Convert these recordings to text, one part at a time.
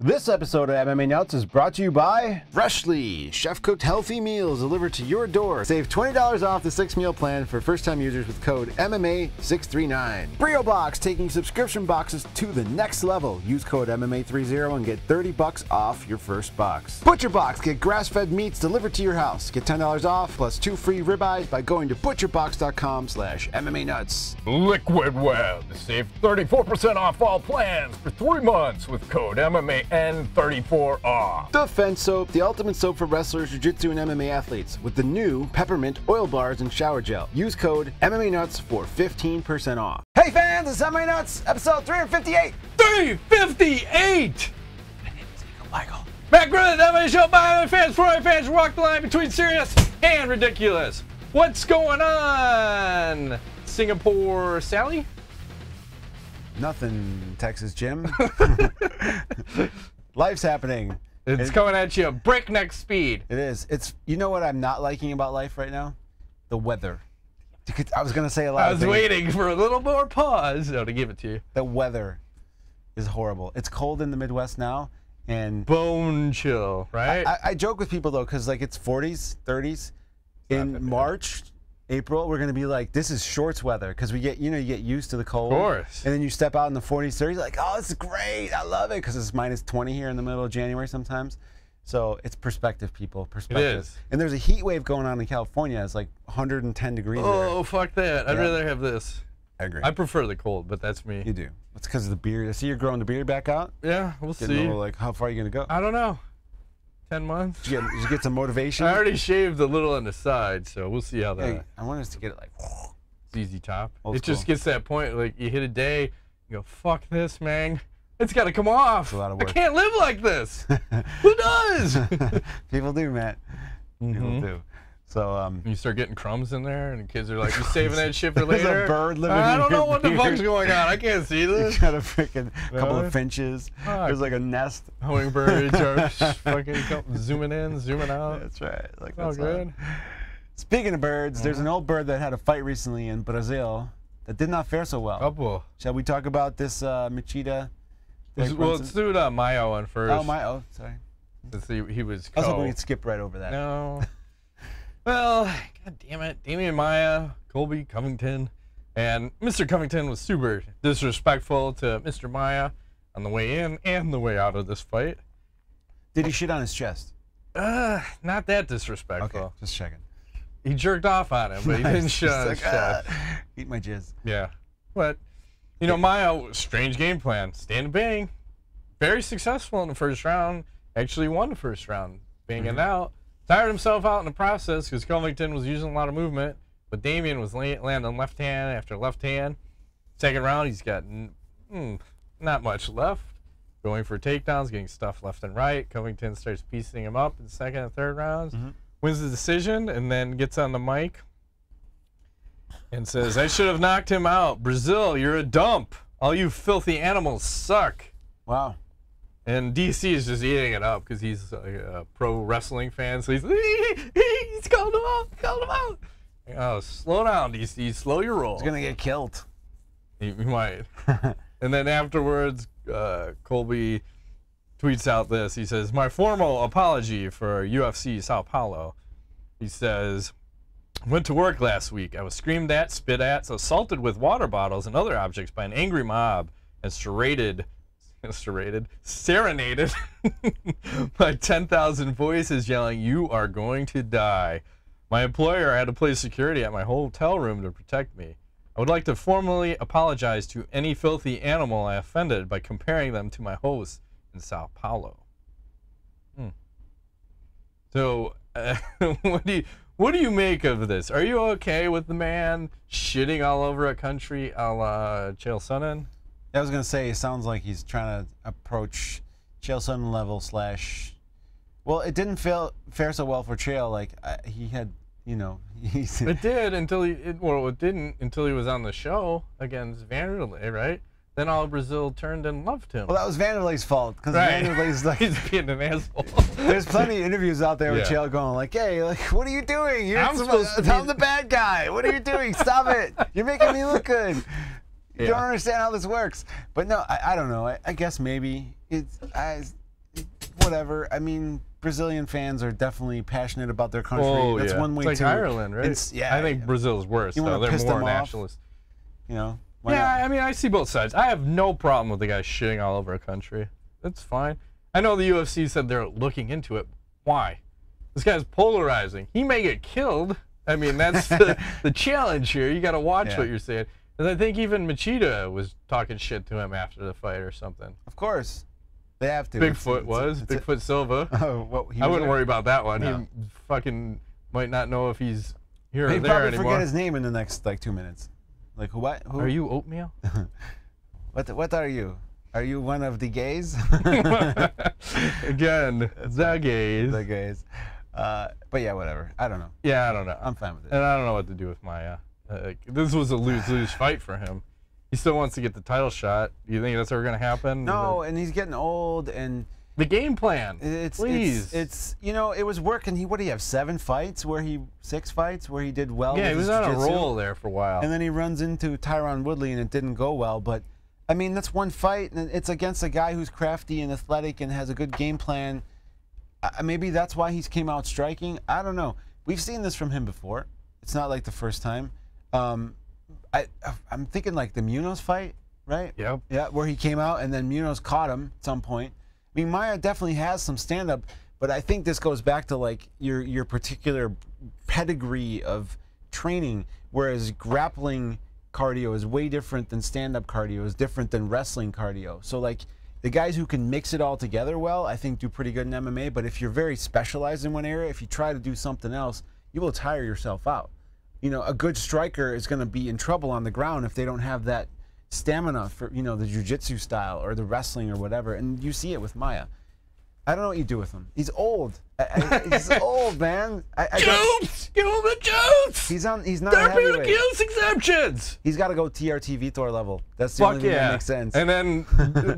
This episode of MMA Nuts is brought to you by Freshly, chef-cooked healthy meals delivered to your door. Save $20 off the 6-meal plan for first-time users with code MMA639. Brio Box, taking subscription boxes to the next level. Use code MMA30 and get $30 off your first box. Butcher Box, get grass-fed meats delivered to your house. Get $10 off plus 2 free ribeyes by going to butcherbox.com/MMA Nuts. Liquid Web, save 34% off all plans for 3 months with code MMA and 34 off. Defense Soap, the ultimate soap for wrestlers, jiu-jitsu, and MMA athletes, with the new peppermint oil bars and shower gel. Use code MMA Nuts for 15% off. Hey fans, it's MMA Nuts, episode 358. 358! My name is Michael. Back with the MMA show by MMA fans, for MMA fans, walk the line between serious and ridiculous. What's going on? Singapore Sally? Nothing, Texas Jim. Life's happening. It's coming at you at breakneck speed. It is. It's, you know what I'm not liking about life right now? The weather. I was going to say a lot I was waiting for a little more pause to give it to you. The weather is horrible. It's cold in the Midwest now. And bone chill, right? I joke with people, though, because like it's 40s, 30s. In March, April, we're going to be like, this is shorts weather, because we get, you get used to the cold. Of course. And then you step out in the 40s, 30s, like, oh, this is great. I love it, because it's minus 20 here in the middle of January sometimes. So it's perspective, people. Perspective. It is. And there's a heat wave going on in California. It's like 110 degrees there. Oh, fuck that. I'd rather have this. I agree. I prefer the cold, but that's me. You do. It's because of the beard. I see you're growing the beard back out. Yeah, we'll see. Little, like, how far are you going to go? I don't know. 10 months. Did you get some motivation? I already shaved a little on the side, so we'll see how that. Hey, I want us to get it like. It's easy top. Old it just school. gets to that point, like you hit a day, you go, fuck this, man. It's got to come off. It's a lot of work. I can't live like this. Who does? People do, Matt. People do. So you start getting crumbs in there, and the kids are like, "You saving that shit for later?" There's a bird living I in don't your know what the beard. fuck's going on. I can't see this. You got a freaking couple of finches. Fuck. There's like a nest. Hummingbirds are fucking zooming in, zooming out. That's right. Like Oh, that's good. Speaking of birds, there's an old bird that had a fight recently in Brazil that did not fare so well. Couple. Shall we talk about this Machida? Well, let's do the Maia one first. Oh, oh, sorry. Let's see, he was. I was hoping we'd skip right over that. No. Well, god damn it, Damian Maia, Colby Covington, and Mr. Covington was super disrespectful to Mr. Maia on the way in and the way out of this fight. Did he shit on his chest? Not that disrespectful. Okay, just checking. He jerked off on him, but he didn't shit on his chest. Eat my jizz. Yeah, but Maia, strange game plan. Stand and bang, very successful in the first round. Actually won the first round, banging out. Tired himself out in the process because Covington was using a lot of movement, but Damian was landing left hand after left hand. Second round, he's got not much left. Going for takedowns, getting stuff left and right. Covington starts piecing him up in the second and third rounds. Wins the decision, and then gets on the mic and says, I should have knocked him out. Brazil, you're a dump. All you filthy animals suck. Wow. And DC is just eating it up because he's a pro wrestling fan, so he's called him out, Oh, slow down, DC, slow your roll. He's gonna get killed. He might. And then afterwards, Colby tweets out this. He says, my formal apology for UFC Sao Paulo. He says, went to work last week. I was screamed at, spit at, assaulted with water bottles and other objects by an angry mob, and serenaded by 10,000 voices yelling, you are going to die. My employer had to place security at my hotel room to protect me. I would like to formally apologize to any filthy animal I offended by comparing them to my hosts in Sao Paulo. So, what do you make of this? Are you okay with the man shitting all over a country a la Chael Sonnen? I was gonna say, it sounds like he's trying to approach Chael Sonnen level / well, it didn't fare so well for Chael. Like he had, it did until it didn't until he was on the show against Vanderlei, right? Then all of Brazil turned and loved him. Well, that was Vanderlei's fault because right. Vanderlei's like he's being an asshole. There's plenty of interviews out there with Chael going like, "Hey, like, what are you doing? I'm the bad guy. What are you doing? Stop it! You're making me look good." You don't understand how this works. But no, I don't know. I guess maybe it's whatever. I mean, Brazilian fans are definitely passionate about their country. Oh, That's one way it's like to Ireland, right? Yeah, I think Brazil's worse, though. They're more nationalist. You know? I mean, I see both sides. I have no problem with the guy shitting all over a country. That's fine. I know the UFC said they're looking into it. Why? This guy's polarizing. He may get killed. I mean, that's the challenge here. You got to watch what you're saying. And I think even Machida was talking shit to him after the fight or something. Of course. They have to. Bigfoot Silva. Oh, well, I wouldn't worry about that one. No. He fucking might not know if he's here or He'd there probably anymore. forget his name in the next, like, 2 minutes. Like, what? Who? Are you oatmeal? What are you? Are you one of the gays? Again, the gays. The gays. But yeah, whatever. I don't know. Yeah, I don't know. I'm fine with it. And I don't know what to do with Maia. This was a lose-lose fight for him. He still wants to get the title shot. Do you think that's ever going to happen? No, and he's getting old, and the game plan. Please. It's you know, it was working. What do you have? 6 fights where he did well. Yeah, with he was his on a jiu-jitsu. roll there for a while. And then he runs into Tyron Woodley, and it didn't go well. But I mean, that's one fight, and it's against a guy who's crafty and athletic and has a good game plan. Maybe that's why he's came out striking. I don't know. We've seen this from him before. It's not like the first time. I'm thinking like the Munoz fight, right? Yep. Yeah, where he came out and then Munoz caught him at some point. I mean, Maia definitely has some stand-up, but I think this goes back to like your particular pedigree of training, whereas grappling cardio is way different than stand-up cardio, is different than wrestling cardio. So like the guys who can mix it all together well, I think do pretty good in MMA, but if you're very specialized in one area, if you try to do something else, you will tire yourself out. You know, a good striker is going to be in trouble on the ground if they don't have that stamina for, you know, the jiu-jitsu style or the wrestling or whatever. And you see it with Maia. I don't know what you do with him. He's old. He's old, man. Jokes! Give him the jokes! He's not a Therapeutic heavyweight. use exceptions! He's got to go TRT Vitor level. That's the only thing that makes sense. And then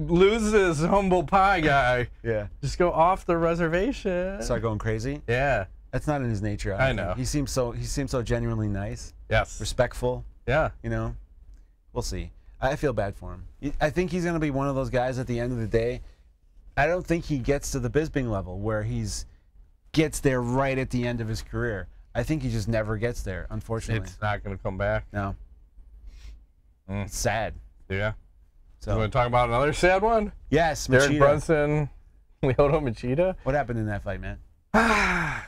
lose this humble pie guy. Yeah. Just go off the reservation. Start going crazy. Yeah. That's not in his nature. I know. He seems so genuinely nice. Yes. Respectful. Yeah. You know. We'll see. I feel bad for him. I think he's going to be one of those guys at the end of the day. I don't think he gets to the Bisping level where gets there right at the end of his career. I think he just never gets there, unfortunately. It's not going to come back. No. It's sad. Yeah. So You want to talk about another sad one? yes, Derek Machida. Brunson, Lyoto Machida. What happened in that fight, man?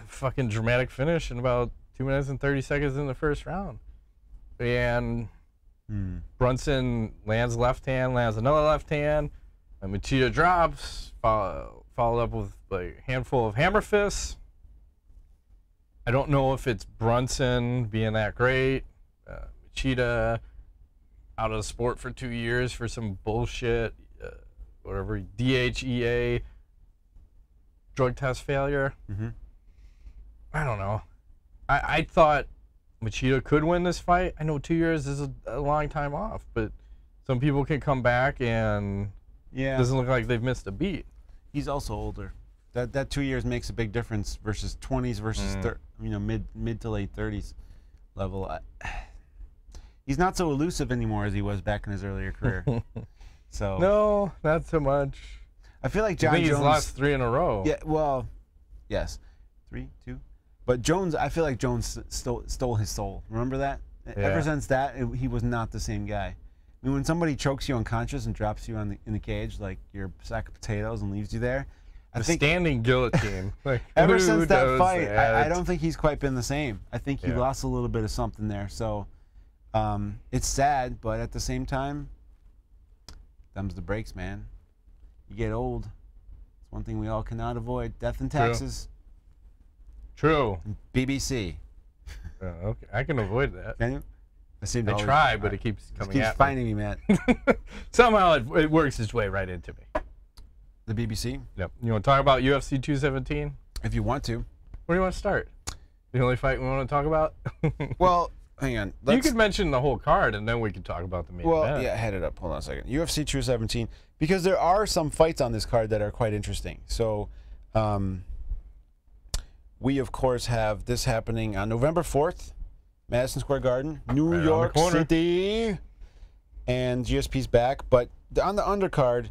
Fucking dramatic finish in about 2 minutes and 30 seconds in the first round. And Brunson lands left hand, lands another left hand, and Machida drops, followed up with a handful of hammer fists. I don't know if it's Brunson being that great. Machida out of the sport for 2 years for some bullshit, whatever, DHEA, drug test failure. I don't know. I thought Machida could win this fight. I know 2 years is a long time off, but some people can come back and it doesn't look like they've missed a beat. He's also older. That 2 years makes a big difference versus 20s versus mid to late 30s level. He's not so elusive anymore as he was back in his earlier career. So no, not so much. I feel like John I think Jones. he's lost 3 in a row. Yeah, well, yes, 3, 2. But Jones, I feel like Jones stole his soul. Remember that? Yeah. Ever since that, he was not the same guy. I mean, when somebody chokes you unconscious and drops you in the cage like you're a sack of potatoes and leaves you there, I think standing guillotine. Like, ever since that fight, that? I don't think he's quite been the same. I think he lost a little bit of something there. So it's sad, but at the same time, thumbs the brakes, man. You get old. It's one thing we all cannot avoid: death and taxes. True. BBC. Okay, I can avoid that. Can you? I try, but it keeps coming at me. finding me, man. Somehow it works its way right into me. The BBC? Yep. You want to talk about UFC 217? If you want to. Where do you want to start? The only fight we want to talk about? Well, hang on. You could mention the whole card, and then we could talk about the main event. Well, yeah, head it up. Hold on a second. UFC 217, because there are some fights on this card that are quite interesting. So, we, of course, have this happening on November 4th, Madison Square Garden, New York City. And GSP's back. But on the undercard,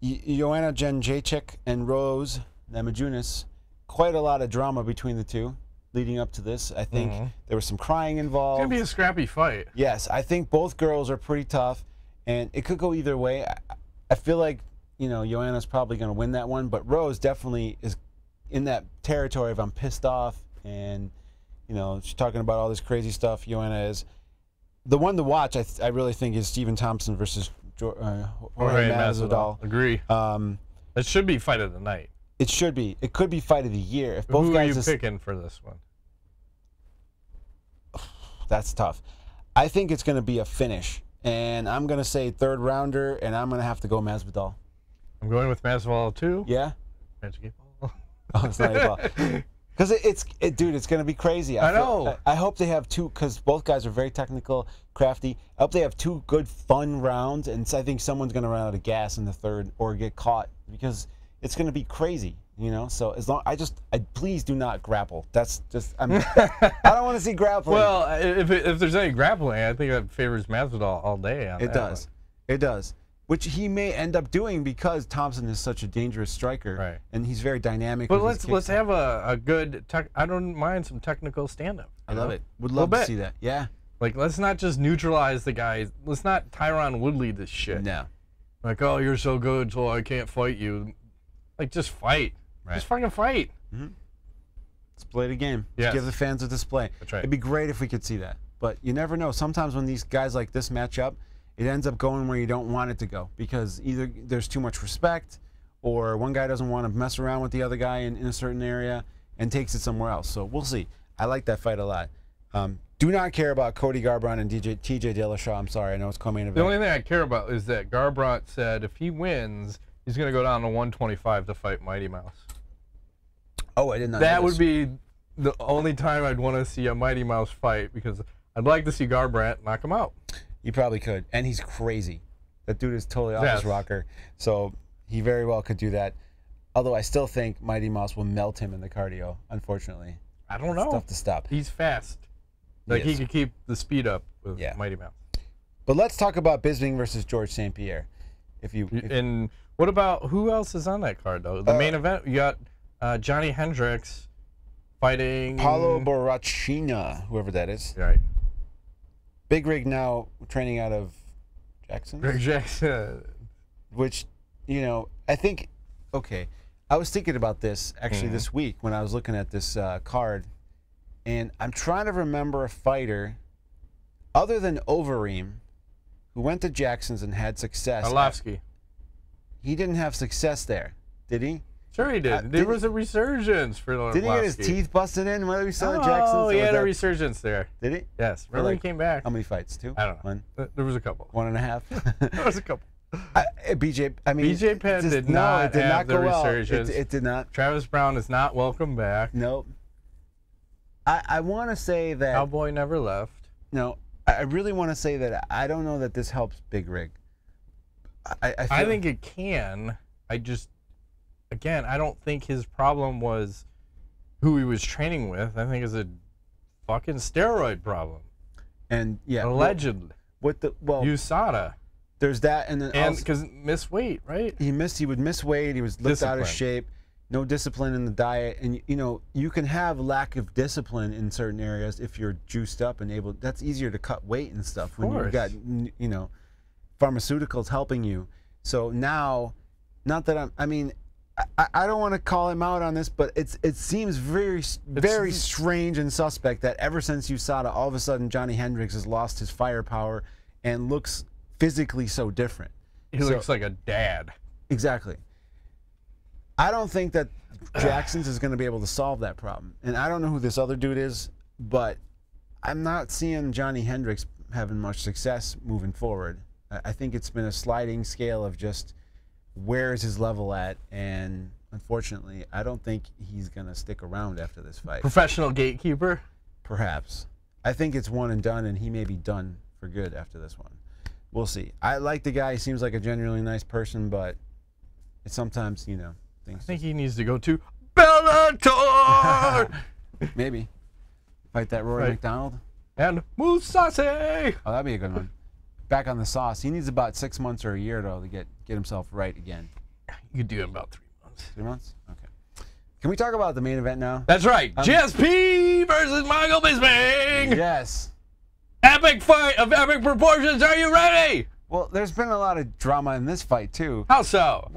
Joanna Jędrzejczyk and Rose Namajunas, quite a lot of drama between the two leading up to this. I think there was some crying involved. It's going to be a scrappy fight. Yes, I think both girls are pretty tough, and it could go either way. I feel like, you know, Joanna's probably going to win that one, but Rose definitely is in that territory of I'm pissed off, and, you know, she's talking about all this crazy stuff. Joanna is. The one to watch, I really think, is Stephen Thompson versus Jorge Masvidal. Agree. It should be fight of the night. It should be. It could be fight of the year. If both Who guys are you picking for this one? That's tough. I think it's going to be a finish, and I'm going to say third rounder, and I'm going to have to go Masvidal. I'm going with Masvidal too. Yeah. Magic ball. Oh, it's not a ball. Because dude, it's going to be crazy. I know. I hope they have two, because both guys are very technical, crafty. I hope they have two good, fun rounds, and I think someone's going to run out of gas in the third or get caught, because it's going to be crazy, you know. So as long, please do not grapple. That's just I don't want to see grappling. Well, if there's any grappling, I think that favors Masvidal all day. It does. It does. Which he may end up doing because Thompson is such a dangerous striker, right? And he's very dynamic. But let's have a good. I don't mind some technical stand-up. I love it. Would love to see that. Yeah. Like, let's not just neutralize the guys. Let's not Tyron Woodley this shit. No. Like, oh, you're so good, so I can't fight you. Like, just fight. Right. Just fucking fight. Let's play the game. Yes. Give the fans a display. That's right. It'd be great if we could see that. But you never know. Sometimes when these guys like this match up, it ends up going where you don't want it to go, because either there's too much respect, or one guy doesn't want to mess around with the other guy in a certain area and takes it somewhere else. So we'll see. I like that fight a lot. Do not care about Cody Garbrandt and TJ Dillashaw. I'm sorry. I know it's co-main event. The only thing I care about is that Garbrandt said if he wins, he's going to go down to 125 to fight Mighty Mouse. Oh, I did not know That would be the only time I'd want to see a Mighty Mouse fight, because I'd like to see Garbrandt knock him out. You probably could. And he's crazy. That dude is totally off his rocker. So he very well could do that. Although I still think Mighty Mouse will melt him in the cardio, unfortunately. I don't know. It's tough to stop. He's fast. Like, he could keep the speed up with Mighty Mouse. But let's talk about Bisping versus George St. Pierre. And what about, who else is on that card, though? The main event, you got Johnny Hendricks fighting Paulo Borrachina, whoever that is. Right. Big Rig now training out of Jackson. Greg Jackson. Which, you know, I think, okay, I was thinking about this actually this week when I was looking at this card, and I'm trying to remember a fighter other than Overeem who went to Jackson's and had success. Arlovsky. He didn't have success there, did he? Sure he did. There was a resurgence for Arlovsky. Did he get his teeth busted in when we saw Jackson? Oh, he had a resurgence there. Did he? Yes. Remember, he came back. How many fights? 2? I don't know. One? There was a couple. 1.5? There was a couple. BJ, I mean, BJ Penn did not have the resurgence. It did not. Travis Brown is not welcome back. Nope. I want to say that Cowboy never left. No, I really want to say that I don't know that this helps Big Rig. I think it can. I just, again, I don't think his problem was who he was training with. I think it's a fucking steroid problem. And yeah, allegedly. USADA. There's that, and then because miss weight, right? He would miss weight. He was looked out of shape. No discipline in the diet, and you know you can have lack of discipline in certain areas if you're juiced up and able. That's easier to cut weight and stuff when you've got pharmaceuticals helping you. So now, not that I don't want to call him out on this, but it seems very strange and suspect that ever since USADA, all of a sudden Johnny Hendricks has lost his firepower and looks physically so different. He looks like a dad. Exactly. I don't think that Jackson's is going to be able to solve that problem. And I don't know who this other dude is, but I'm not seeing Johnny Hendricks having much success moving forward. I think it's been a sliding scale of just where is his level at, and unfortunately, I don't think he's going to stick around after this fight. Professional gatekeeper? Perhaps. I think it's one and done, and he may be done for good after this one. We'll see. I like the guy. He seems like a genuinely nice person, but it's sometimes, you know, things. I think he needs to go to Bellator! Maybe. Fight that Rory McDonald. And Mousasi! Oh, that'd be a good one. Back on the sauce. He needs about 6 months or a year, though, to get himself right again. You could do it in about 3 months. 3 months? Okay. Can we talk about the main event now? That's right. GSP versus Michael Bisping. Yes. Epic fight of epic proportions. Are you ready? Well, there's been a lot of drama in this fight, too. How so?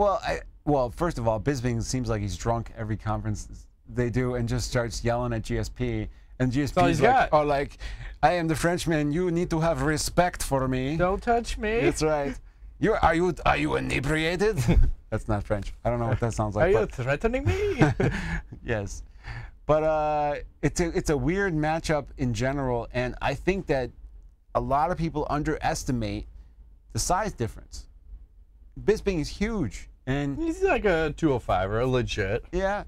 Well, first of all, Bisping seems like he's drunk every conference they do and just starts yelling at GSP. And GSP's like, I am the Frenchman. You need to have respect for me. Don't touch me. That's right. Are you inebriated? That's not French. I don't know what that sounds like. Are you threatening me? Yes. But it's a weird matchup in general, and I think that a lot of people underestimate the size difference. Bisping is huge, and he's like a 205 or a legit. Yeah.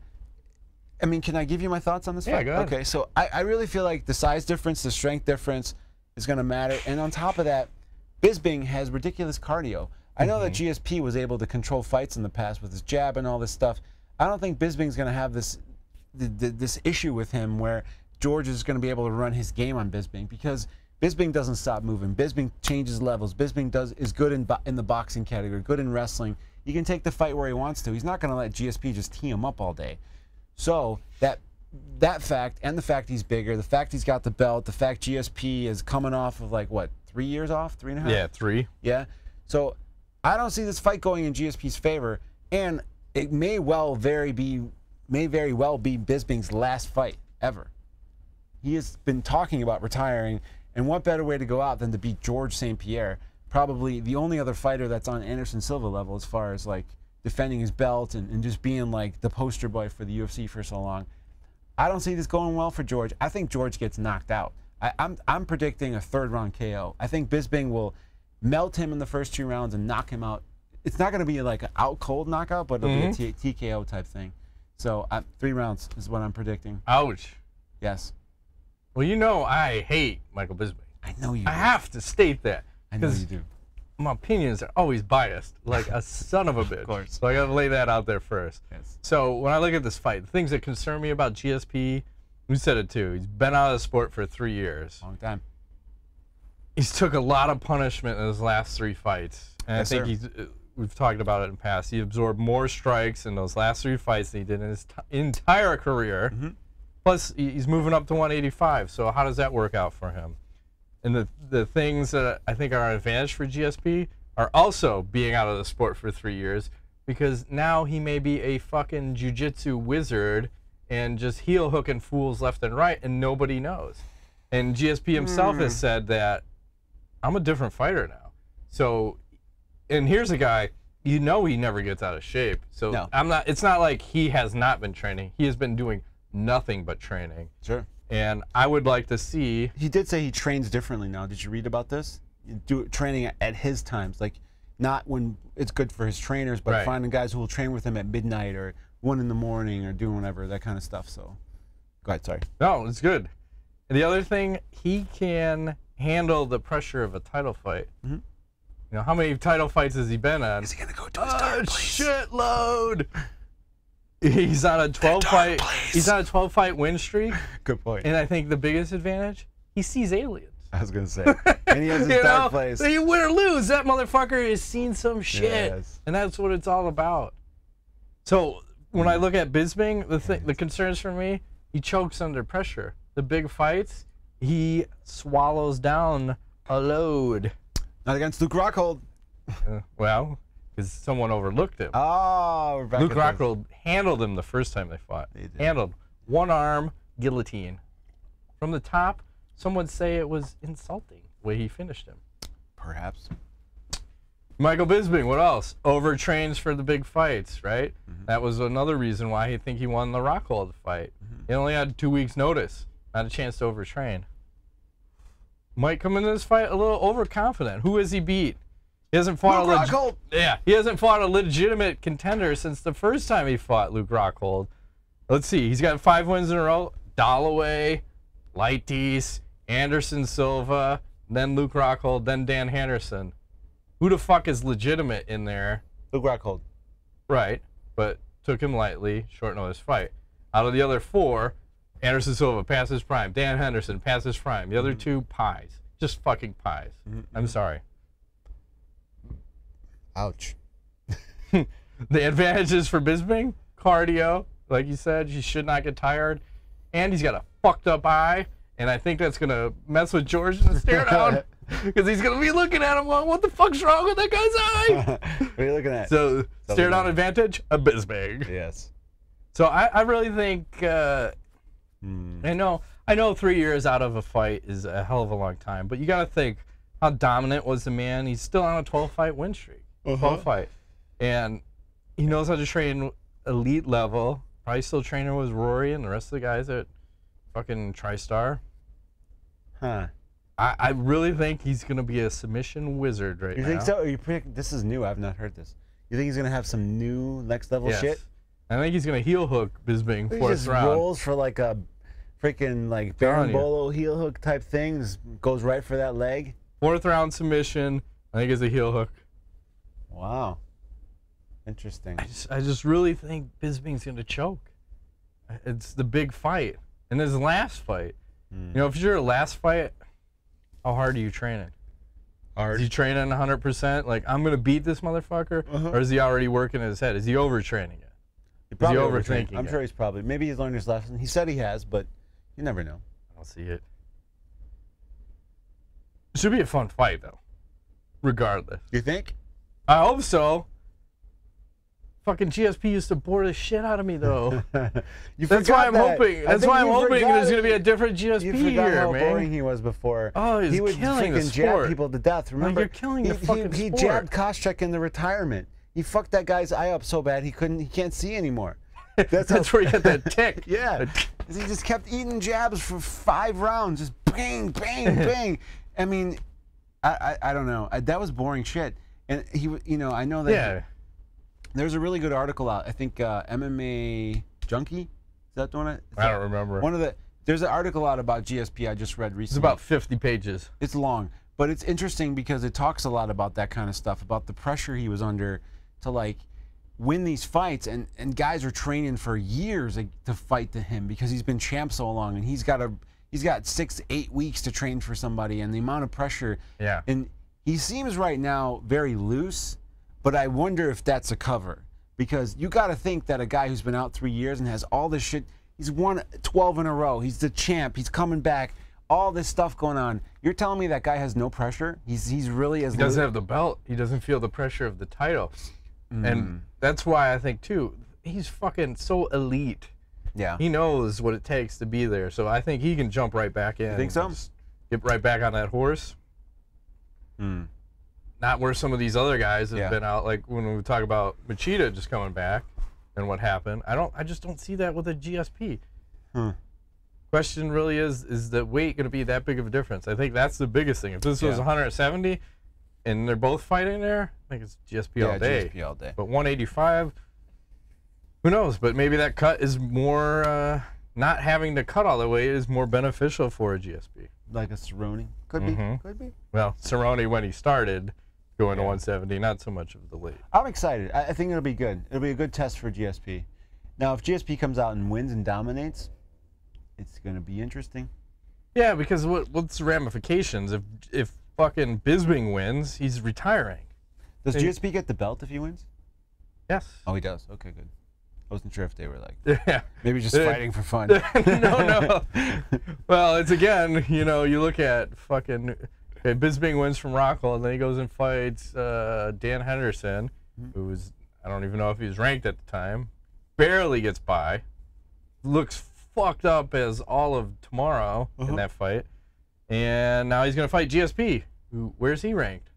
I mean, can I give you my thoughts on this fight? Yeah, go ahead. Okay, so I really feel like the size difference, the strength difference is going to matter. And on top of that, Bisping has ridiculous cardio. I know that GSP was able to control fights in the past with his jab and all this stuff. I don't think Bisping's going to have this issue with him where George is going to be able to run his game on Bisping, because Bisping doesn't stop moving. Bisping changes levels. Bisping is good in the boxing category, good in wrestling. He can take the fight where he wants to. He's not going to let GSP just tee him up all day. So that fact, and the fact he's bigger, the fact he's got the belt, the fact GSP is coming off of like what, 3 years off, 3.5? Yeah, 3. Yeah. So I don't see this fight going in GSP's favor, and it may very well be Bisping's last fight ever. He has been talking about retiring, and what better way to go out than to beat George St. Pierre, probably the only other fighter that's on Anderson Silva level as far as like defending his belt and just being like the poster boy for the UFC for so long. I don't see this going well for George. I think George gets knocked out. I'm predicting a 3rd round KO. I think Bisping will melt him in the first 2 rounds and knock him out. It's not going to be like an out cold knockout, but it'll be a TKO type thing. So 3 rounds is what I'm predicting. Ouch. Yes. Well, you know I hate Michael Bisping. I know you do. I have to state that. I know you do. My opinions are always biased, like a son of a bitch. Of course. So I gotta lay that out there first. Yes. So when I look at this fight, the things that concern me about GSP, you said it too. He's been out of the sport for 3 years. Long time. He's took a lot of punishment in his last 3 fights, and Yes, I think we've talked about it in the past. He absorbed more strikes in those last 3 fights than he did in his entire career. Plus, he's moving up to 185. So how does that work out for him? And the things that I think are an advantage for GSP are also being out of the sport for 3 years, because now he may be a fucking jiu-jitsu wizard and just heel hooking fools left and right, and nobody knows. And GSP himself has said that I'm a different fighter now. So, and here's a guy, you know, he never gets out of shape. So no. it's not like he has not been training. He has been doing nothing but training. Sure. And I would like to see. He did say he trains differently now. Did you read about this? Training at his times, like not when it's good for his trainers, but finding guys who will train with him at midnight or 1 in the morning or doing whatever, that kind of stuff. So, go ahead. Sorry. No, it's good. And the other thing, he can handle the pressure of a title fight. You know, how many title fights has he been on? Is he gonna go to his dark place? Shitload. He's on a 12-fight. He's on a 12-fight win streak. Good point. And I think the biggest advantage, he sees aliens. I was gonna say, and he has his dark place. You win or lose, that motherfucker has seen some shit, Yes. and that's what it's all about. So when I look at Bisping, the concerns for me, he chokes under pressure. The big fights, he swallows down a load. Not against Luke Rockhold. Well, because someone overlooked him. Oh, we're back. Luke Rockhold handled him the first time they fought. They did. Handled. 1-arm guillotine. From the top, some would say it was insulting the way he finished him. Perhaps. Michael Bisping, what else? Overtrains for the big fights, right? That was another reason why I think he won the Rockhold fight. He only had 2 weeks' notice, not a chance to overtrain. Might come into this fight a little overconfident. Who has he beat? He hasn't fought Luke Rockhold. he hasn't fought a legitimate contender since the first time he fought Luke Rockhold. Let's see. He's got 5 wins in a row. Holloway, Lighties, Anderson Silva, then Luke Rockhold, then Dan Henderson. Who the fuck is legitimate in there? Luke Rockhold. Right, but took him lightly, short notice fight. Out of the other 4, Anderson Silva past his prime. Dan Henderson past his prime. The other 2, pies. Just fucking pies. I'm sorry. Ouch. The advantages for Bisping, cardio, like you said, he should not get tired, and he's got a fucked up eye, and I think that's gonna mess with George in the stare down, because he's gonna be looking at him going, "What the fuck's wrong with that guy's eye?" What are you looking at? So stare down advantage, a Bisping. Yes. So I really think I know 3 years out of a fight is a hell of a long time, but you got to think how dominant was the man. He's still on a 12-fight win streak, 12-fight, and he knows how to train elite level. Probably still training with Rory and the rest of the guys at fucking TriStar. Huh. I really think he's gonna be a submission wizard right now. You think so? Or you predict, this is new. I've not heard this. You think he's gonna have some new next level shit? I think he's gonna heel hook Bisping He fourth just round. rolls for like a freaking like Barboza heel hook type thing. Just goes right for that leg. Fourth round submission. I think it's a heel hook. Wow. Interesting. I just really think Bisping's gonna choke. It's the big fight, and his last fight. You know, if it's your last fight, how hard are you training? Hard. Is he training 100%? Like, I'm gonna beat this motherfucker, or is he already working in his head? Is he overtraining it? Is he overthinking it? I'm sure he's probably. Maybe he's learned his lesson. He said he has, but you never know. I don't see it. It should be a fun fight, though. Regardless. You think? I hope so. Fucking GSP used to bore the shit out of me, though. That's why I'm hoping. That's why I'm hoping there's going to be a different GSP you forgot here, how man. boring he was before. Oh, he would killing freaking the sport. Jab people to death. Remember, you're killing the fucking he sport. jabbed Koscheck in the retirement. He fucked that guy's eye up so bad he can't see anymore. That's where you get that tick. Yeah. He just kept eating jabs for 5 rounds, just bang, bang, bang. I mean, I don't know. That was boring shit. And he, you know, I know that. Yeah. There's a really good article out. I think MMA Junkie. Is that the one? I don't remember. There's an article out about GSP I just read recently. It's about 50 pages. It's long, but it's interesting because it talks a lot about that kind of stuff, about the pressure he was under to like win these fights, and guys are training for years to fight to him because he's been champ so long, and he's got 6 to 8 weeks to train for somebody, and the amount of pressure. Yeah. And he seems right now very loose. But I wonder if that's a cover, because you got to think that a guy who's been out 3 years and has all this shit, he's won 12 in a row, he's the champ, he's coming back, all this stuff going on. You're telling me that guy has no pressure? He's really as he doesn't have the belt. He doesn't feel the pressure of the title, and that's why I think too he's fucking so elite. Yeah, he knows what it takes to be there. So I think he can jump right back in. You think so? Get right back on that horse. Not where some of these other guys have been out, like when we talk about Machida just coming back and what happened. I just don't see that with a GSP. Question really is the weight going to be that big of a difference? I think that's the biggest thing. If this was 170 and they're both fighting there, I think it's GSP all day. GSP all day. But 185, who knows? But maybe that cut is more, not having to cut all the way is more beneficial for a GSP. Like a Cerrone? Could be. Could be. Well, Cerrone, when he started going to 170, not so much of the late. I'm excited. I think it'll be good. It'll be a good test for GSP. Now, if GSP comes out and wins and dominates, it's going to be interesting. Yeah, because what's the ramifications? If fucking Bisping wins, he's retiring. Does GSP get the belt if he wins? Yes. Oh, he does. Okay, good. I wasn't sure if they were like, maybe just fighting for fun. No. Well, it's again, you know, you look at fucking Bisping wins from Rockhold, and then he goes and fights Dan Henderson, who was, I don't even know if he was ranked at the time, barely gets by, looks fucked up as all of tomorrow in that fight, and now he's going to fight GSP. Where's he ranked?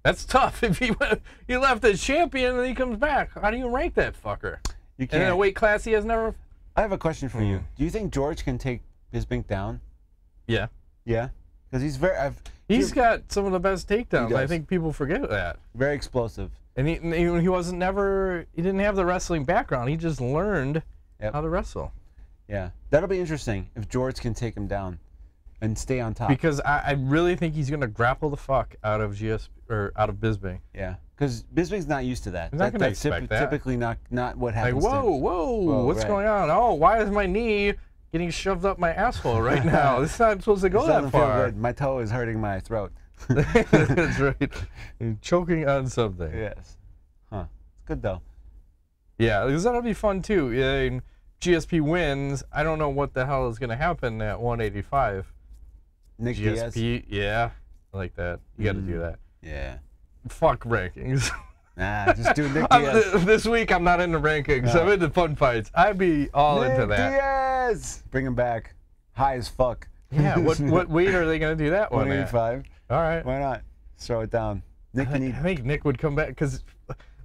That's tough. If he left as champion and he comes back, how do you rank that fucker? You can't. And in a weight class he has never. I have a question for you. Do you think George can take Bisping down? Yeah. Yeah? Because he's very... He's got some of the best takedowns. I think people forget that. Very explosive. And he wasn't never... He didn't have the wrestling background. He just learned how to wrestle. Yeah. That'll be interesting if George can take him down and stay on top. Because I really think he's going to grapple the fuck out of out of Bisping. Yeah. Because Bisping's not used to that. He's not going to expect that. Typically not what happens. Like, whoa, what's going on? Oh, why is my knee getting shoved up my asshole right now? It's not supposed to go that far. Feel good. My toe is hurting my throat. That's right. You're choking on something. Yes. Huh. good though. Yeah, because that'll be fun too. Yeah, GSP wins. I don't know what the hell is going to happen at 185. Nick GSP, Diaz. yeah, I like that. You got to do that. Yeah. Fuck rankings. Nah, just do Nick Diaz. This week I'm not into rankings. No. I'm into fun fights. I'd be all into that. Diaz! Bring him back. High as fuck. Yeah, what weight are they going to do that one at? 185. All right. Why not? Throw it down. Nick, I think Nick would come back because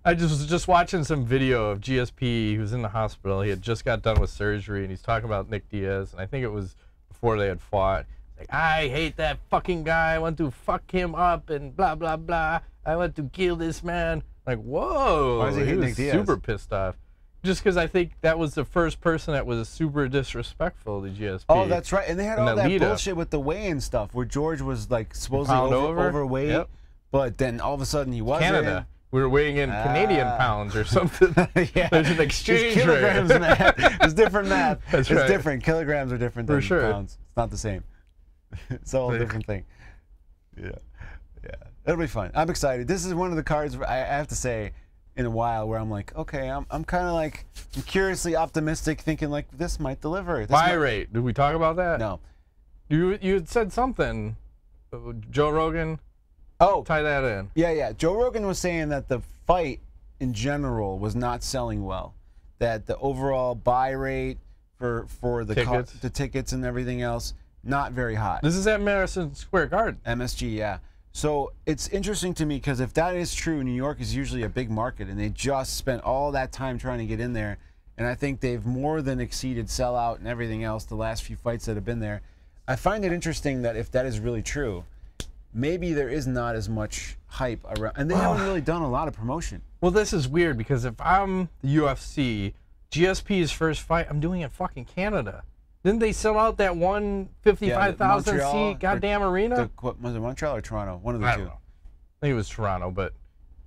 I was just watching some video of GSP. He was in the hospital. He had just got done with surgery, and he's talking about Nick Diaz. And I think it was before they had fought. Like, I hate that fucking guy. I want to fuck him up and blah, blah, blah. I want to kill this man. Like, whoa. Why is he was Nick Diaz? super pissed off. Just because I think that was the first person that was super disrespectful to GSP. Oh, that's right. And they had all that lead-up. bullshit with the weigh-in stuff where George was like supposedly overweight, yep. but then all of a sudden he wasn't. Canada. We were weighing in Canadian pounds or something. Yeah. There's an exchange It's kilograms rate. math. It's different math. That's it's right. different. Kilograms are different than pounds. It's not the same. It's all a different thing. Yeah. Yeah. It'll be fun. I'm excited. This is one of the cards I have to say in a while where I'm like, okay, I'm kind of like, I'm curiously optimistic, thinking like this might deliver. Buy rate. Did we talk about that? No. You had said something. Joe Rogan. Oh. Tie that in. Yeah. Joe Rogan was saying that the fight in general was not selling well. That the overall buy rate for the tickets and everything else, not very high. This is at Madison Square Garden. MSG, yeah. So it's interesting to me because if that is true, New York is usually a big market, and they just spent all that time trying to get in there, and I think they've more than exceeded sellout and everything else the last few fights that have been there. I find it interesting that if that is really true, maybe there is not as much hype around, and they haven't really done a lot of promotion. Well, this is weird because if I'm the UFC, GSP's first fight, I'm doing it fucking Canada. Didn't they sell out that 155,000 seat goddamn arena? What was it, Montreal or Toronto? One of the two. I don't know. I think it was Toronto, but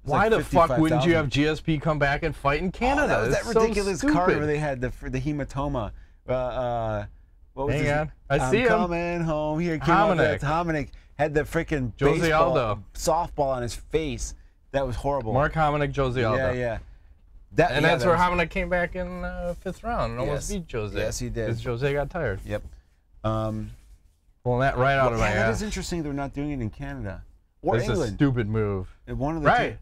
why like the fuck wouldn't you 55,000. have GSP come back and fight in Canada? That was that It's ridiculous so card stupid. where they had the hematoma. What was Hang his- on. I see him. Coming home. Here came out that Hominick had the freaking Jose Aldo softball on his face. That was horrible. Mark Hominick, Jose Aldo. Yeah. That's where Hominick came back in fifth round and almost beat Jose. Yes, he did. Because Jose got tired. Yep. Pulling that right out of my That ass. is interesting they're not doing it in Canada. Or It's a England. stupid move. One of the Right. two.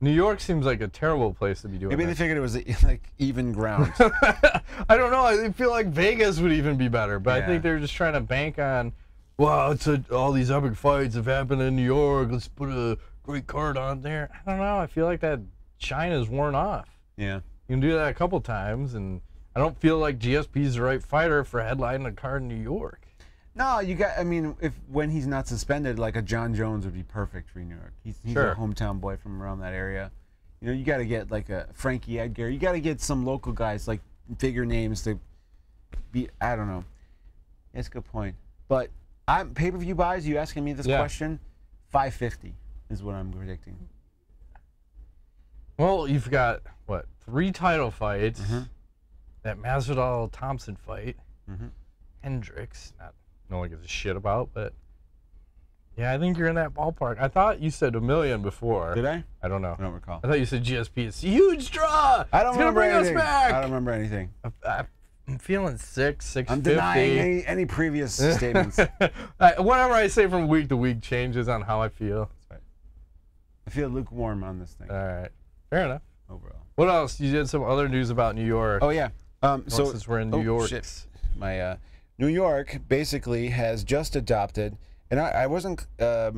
New York seems like a terrible place to be doing Maybe they that. figured it was like even ground. I don't know. I feel like Vegas would even be better, but I Yeah. think they're just trying to bank on, well, all these epic fights have happened in New York. Let's put a great card on there. I don't know. I feel like that China's worn off. Yeah. You can do that a couple times, and I don't feel like GSP's the right fighter for headlining a card in New York. No, you got. I mean, when he's not suspended, like a John Jones would be perfect for New York. He's Sure. a hometown boy from around that area. You know, you got to get like a Frankie Edgar. You got to get some local guys, like bigger names to be. I don't know. That's a good point. But I'm pay-per-view buys. You asking me this question? 550 is what I'm predicting. Well, you've got what, 3 title fights? That Masvidal Thompson fight. Hendricks. No one gives a shit about, but yeah, I think you're in that ballpark. I thought you said $1 million before. Did I? I don't know. I don't recall. I thought you said GSP. It's a huge draw. I don't It's gonna remember bring anything. us back. I don't remember anything. I'm feeling 650. I'm denying any previous statements. Whatever I say from week to week changes on how I feel. I feel lukewarm on this thing. All right, fair enough. Overall. What else? You did some other news about New York. Oh yeah. So since we're in New York, shit. My New York basically has just adopted, and I wasn't the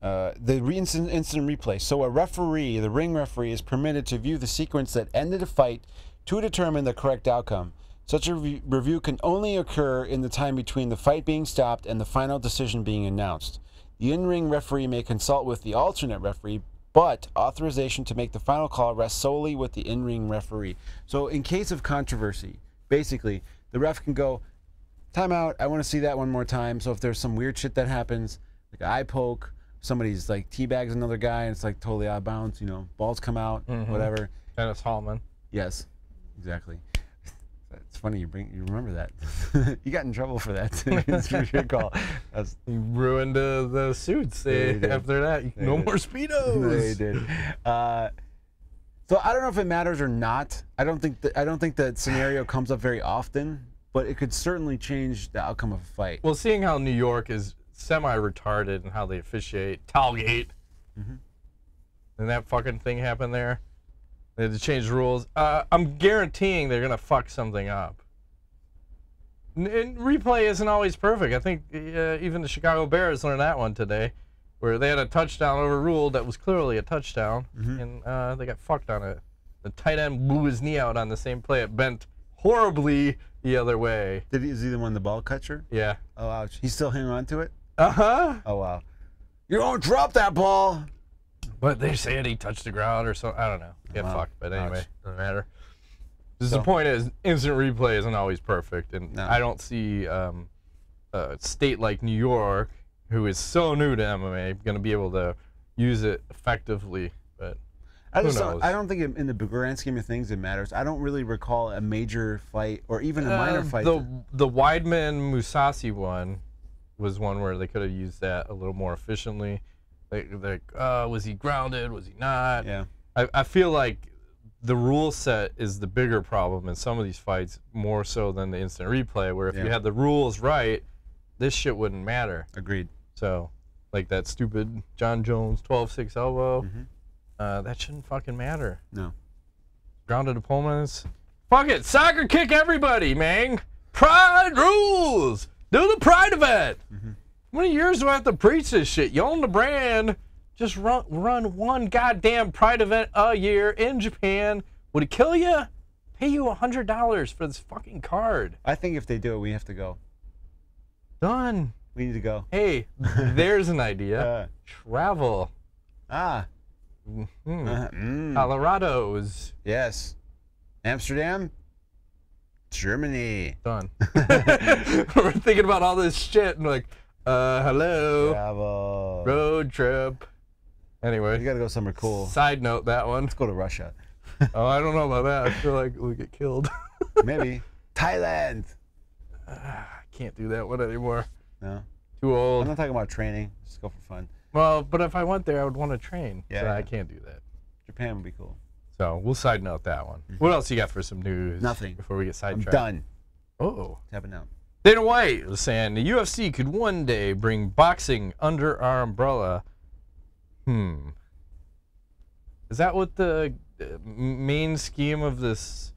instant replay. So a referee, the ring referee, is permitted to view the sequence that ended a fight to determine the correct outcome. Such a review can only occur in the time between the fight being stopped and the final decision being announced. The in-ring referee may consult with the alternate referee, but authorization to make the final call rests solely with the in-ring referee. So in case of controversy, basically, the ref can go, timeout, I want to see that one more time. So if there's some weird shit that happens, like an eye poke, somebody's like teabags another guy and it's like totally out of bounds, you know, balls come out, whatever. Dennis Hallman. Yes, exactly. That's funny you remember that. You got in trouble for that. It's your call. You ruined the suits after that. No more Speedos. They did. So I don't know if it matters or not. I don't think that scenario comes up very often, but it could certainly change the outcome of a fight. Well, seeing how New York is semi-retarded and how they officiate Talgate, and that fucking thing happened there, they had to change the rules. I'm guaranteeing they're gonna fuck something up. And replay isn't always perfect. I think even the Chicago Bears learned that one today, where they had a touchdown overruled that was clearly a touchdown, and they got fucked on it. The tight end blew his knee out on the same play. It bent horribly the other way. Is he the one the ball catcher? Yeah. Oh, ouch. He's still hanging on to it? Uh-huh. Oh, wow. You don't drop that ball. But they said he touched the ground or something. I don't know. Get fucked. But anyway, doesn't matter. The point is, instant replay isn't always perfect. And I don't see a state like New York, who is so new to MMA, going to be able to use it effectively. But I don't think in the grand scheme of things it matters. I don't really recall a major fight or even a minor fight. The Weidman Musasi one was one where they could have used that a little more efficiently. Like, was he grounded? Was he not? Yeah. I feel like the rule set is the bigger problem in some of these fights, more so than the instant replay, where if you had the rules right, this shit wouldn't matter. Agreed. So, like that stupid John Jones 12-6 elbow, that shouldn't fucking matter. No. Grounded opponents. Fuck it. Soccer kick everybody, man. Pride rules. Do the pride event. How many years do I have to preach this shit? You own the brand. Just run one goddamn pride event a year in Japan. Would it kill you? Pay you $100 for this fucking card. I think if they do it, we have to go. Done. We need to go. Hey, there's an idea. Travel. Colorado's. Yes. Amsterdam. Germany. Done. We're thinking about all this shit and like, hello. Travel. Road trip. Anyway. You gotta go somewhere cool. Side note that one. Let's go to Russia. Oh, I don't know about that. I feel like we'll get killed. Maybe. Thailand. I can't do that one anymore. No. Too old. I'm not talking about training. Just go for fun. Well, but if I went there, I would want to train. Yeah. So I can't do that. Japan would be cool. So we'll side note that one. What else you got for some news? Nothing. Before we get sidetracked. I'm done. Oh. Tapping out. Dana White was saying the UFC could one day bring boxing under our umbrella. Is that what the main scheme of this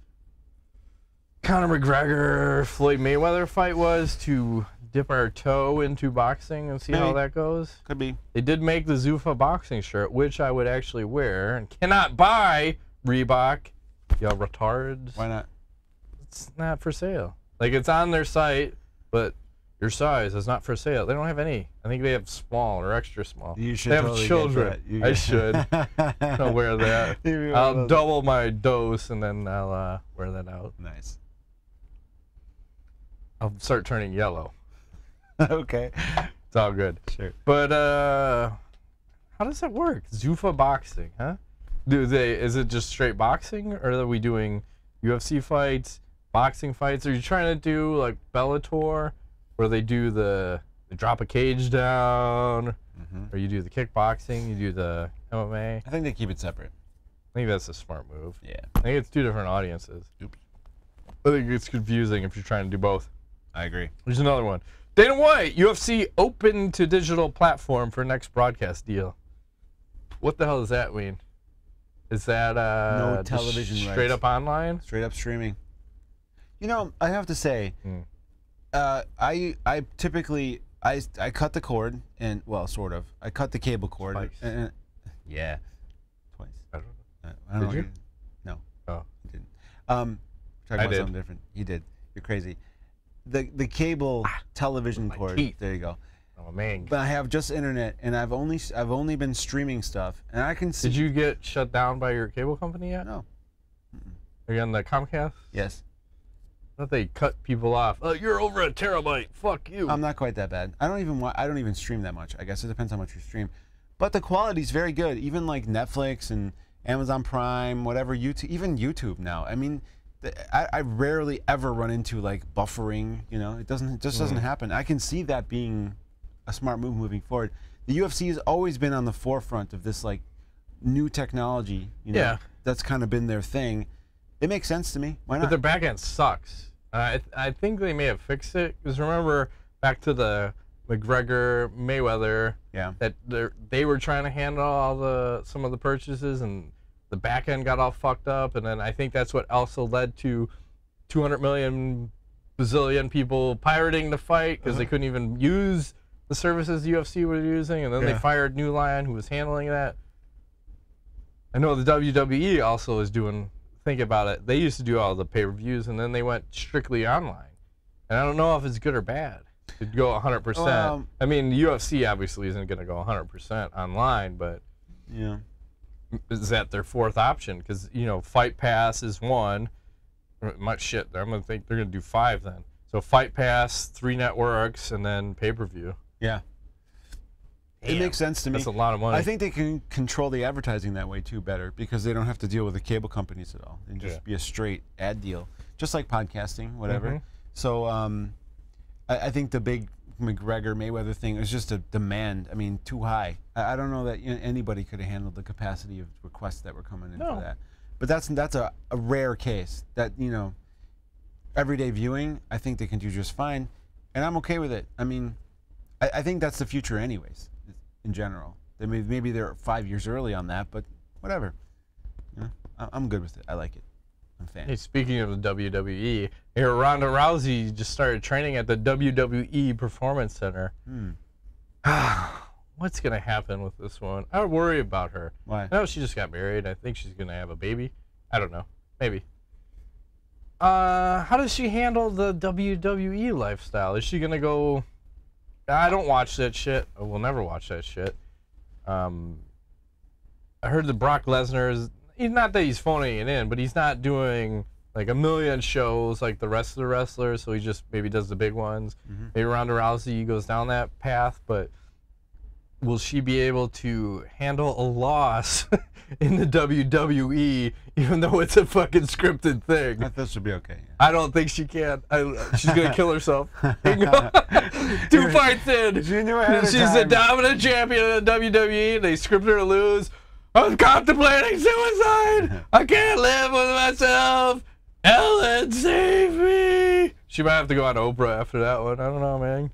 Conor McGregor Floyd Mayweather fight was, to dip our toe into boxing and see how that goes? Could be. They did make the Zuffa boxing shirt, which I would actually wear, and cannot buy Reebok. Y'all retards. Why not? It's not for sale. Like, it's on their site, but your size is not for sale. They don't have any. I think they have small or extra small. You should. They have totally children. I should. I'll wear that. I'll double my dose and then I'll wear that out. Nice. I'll start turning yellow. Okay. It's all good. Sure. But how does that work? Zuffa boxing, huh? Is it just straight boxing, or are we doing UFC fights, boxing fights? Are you trying to do like Bellator, where they do they drop a cage down, or you do the kickboxing, you do the MMA? I think they keep it separate. I think that's a smart move. Yeah. I think it's two different audiences. Oops. I think it's confusing if you're trying to do both. I agree. There's another one. Dana White, UFC open to digital platform for next broadcast deal. What the hell does that mean? Is that no television straight rights. up online? Straight up streaming. You know, I have to say, I typically cut the cord and, well, sort of. I cut the cable cord. Twice. Yeah. Twice. I don't know. I don't Did know. you? No. Oh. I didn't. Talking about something different. You did. You're crazy. The cable television cord. Teeth. There you go. Oh man. But I have just internet, and I've only been streaming stuff, and I can see. Did you get shut down by your cable company yet? No. Are you on the Comcast? Yes. I thought they cut people off. Oh, you're over a terabyte. Fuck you. I'm not quite that bad. I don't even stream that much. I guess it depends how much you stream, but the quality's very good. Even like Netflix and Amazon Prime, whatever, YouTube, even YouTube now. I mean, I rarely ever run into like buffering. You know, it just doesn't happen. I can see that being a smart move moving forward. The UFC has always been on the forefront of this like new technology. You know, that's kind of been their thing. It makes sense to me. Why not? But their back end sucks. I think they may have fixed it, because remember back to the McGregor Mayweather, that they were trying to handle all some of the purchases, and the back end got all fucked up, and then I think that's what also led to 200 million Brazilian people pirating the fight because they couldn't even use the services the UFC was using, and then they fired New Line, who was handling that. I know the WWE also is doing. Think about it. They used to do all the pay-per-views, and then they went strictly online. And I don't know if it's good or bad to go 100%. I mean, the UFC obviously isn't going to go 100% online, but is that their fourth option? Because, you know, Fight Pass is one. Shit, I'm going to think they're going to do 5 then. So Fight Pass, 3 networks, and then pay-per-view. Yeah. Damn, it makes sense to me. That's a lot of money. I think they can control the advertising that way too better, because they don't have to deal with the cable companies at all and just be a straight ad deal, just like podcasting, whatever. So I think the big McGregor Mayweather thing is just a demand. I mean, too high. I don't know that anybody could have handled the capacity of requests that were coming in for that. But that's a rare case. That, you know, everyday viewing, I think they can do just fine, and I'm okay with it. I mean, I think that's the future anyways. In general, maybe they're 5 years early on that, but whatever. You know, I'm good with it. I like it. I'm a fan. Hey, speaking of the WWE, here Ronda Rousey just started training at the WWE Performance Center. What's gonna happen with this one? I worry about her. Why? I know she just got married. I think she's gonna have a baby. I don't know. Maybe. How does she handle the WWE lifestyle? Is she gonna go? I don't watch that shit. I will never watch that shit. I heard that Brock Lesnar is, not that he's phoning it in, but he's not doing like a million shows like the rest of the wrestlers, so he just maybe does the big ones. Maybe Ronda Rousey goes down that path, but will she be able to handle a loss in the WWE, even though it's a fucking scripted thing? I think she'll be okay. Yeah. I don't think she can. She's going to kill herself. 2 fights in. She's the dominant champion of the WWE. They scripted her to lose. I'm contemplating suicide. I can't live with myself. Ellen, save me. She might have to go on Oprah after that one. I don't know, man.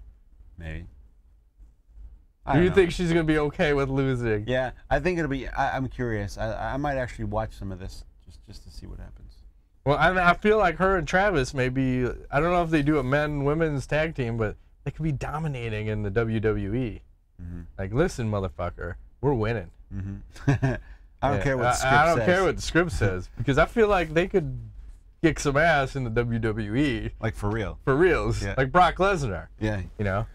Maybe. Do you think she's going to be okay with losing? Yeah, I think it'll be. I'm curious. I might actually watch some of this just to see what happens. Well, I feel like her and Travis maybe. I don't know if they do a men-women's tag team, but they could be dominating in the WWE. Like, listen, motherfucker, we're winning. I don't care what the script says. I don't care what the script says, because I feel like they could kick some ass in the WWE. Like for real. For reals. Yeah. Like Brock Lesnar. Yeah. You know.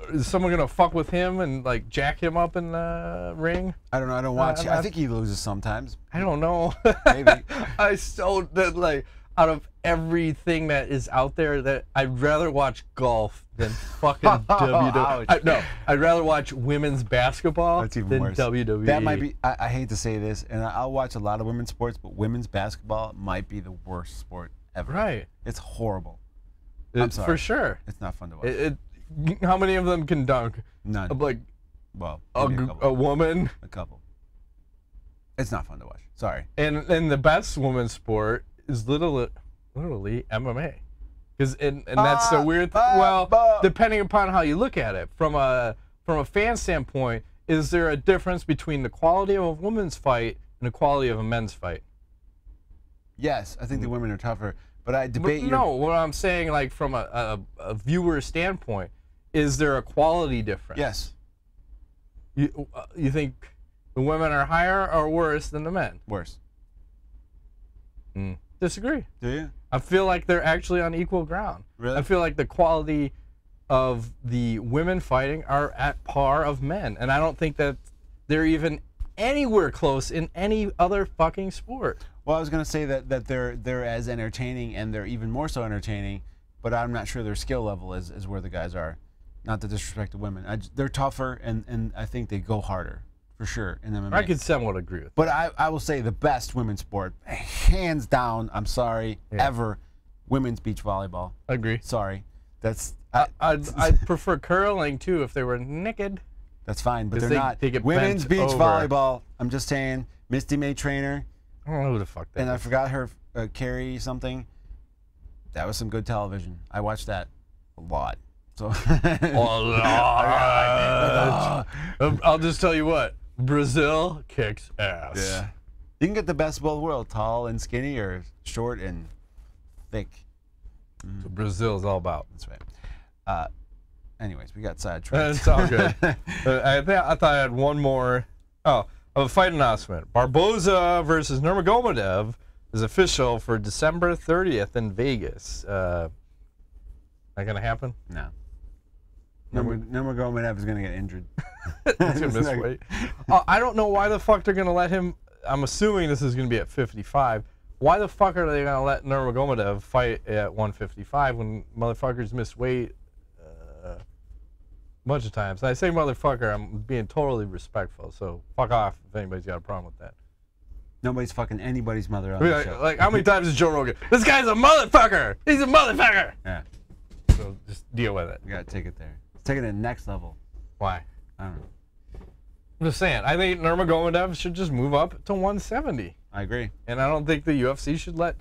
Is someone gonna fuck with him and like jack him up in the ring? I don't know. I don't watch. I think he loses sometimes. I don't know. Maybe. I so that like out of everything that is out there, that I'd rather watch golf than fucking WWE. No, I'd rather watch women's basketball than worse. WWE. That might be. I hate to say this, and I'll watch a lot of women's sports, but women's basketball might be the worst sport ever. Right. It's horrible. I'm sorry. For sure. It's not fun to watch. How many of them can dunk? None. Like, well, a woman? A couple. It's not fun to watch. Sorry. And the best women's sport is literally MMA. And that's the weird thing. Well, depending upon how you look at it. From a fan standpoint, is there a difference between the quality of a women's fight and the quality of a men's fight? Yes, I think the women are tougher. But I debate you. No, what I'm saying, like from a viewer standpoint, is there a quality difference? Yes. You think the women are higher or worse than the men? Worse. Disagree. Do you? I feel like they're actually on equal ground. Really? I feel like the quality of the women fighting are at par of men, and I don't think that they're even anywhere close in any other fucking sport. Well, I was going to say that they're as entertaining, and they're even more so entertaining, but I'm not sure their skill level is where the guys are. Not to disrespect the women. They're tougher, and I think they go harder, for sure in MMA. I could somewhat agree with that. But I will say the best women's sport, hands down, I'm sorry, ever, women's beach volleyball. I agree. Sorry. That's I'd prefer curling too if they were naked. That's fine, but they're not. They get Women's bent beach over. volleyball. I'm just saying, Misty May Trainer, I don't know who the fuck that and is. I forgot her Carrie something. That was some good television. I watched that a lot. So I'll just tell you what, Brazil kicks ass. yeah, you can get the best of both worlds: tall and skinny, or short and thick. That's what Brazil's all about. That's right. Anyways, we got sidetracked. It's all good. I thought I had one more. Oh, of a fight announcement. Barboza versus Nurmagomedov is official for December 30th in Vegas. Not gonna happen? No. Nurmagomedov is gonna get injured. He's gonna miss weight. I don't know why the fuck they're gonna let him. I'm assuming this is gonna be at 55. Why the fuck are they gonna let Nurmagomedov fight at 155 when motherfuckers miss weight a bunch of times? And I say motherfucker, I'm being totally respectful. So fuck off if anybody's got a problem with that. Nobody's fucking anybody's mother on the show. Like how many times is Joe Rogan? This guy's a motherfucker. He's a motherfucker. Yeah. So just deal with it. We gotta take it there. It's taking it next level. Why? I don't know. I'm just saying. I think Nurmagomedov should just move up to 170. I agree. And I don't think the UFC should let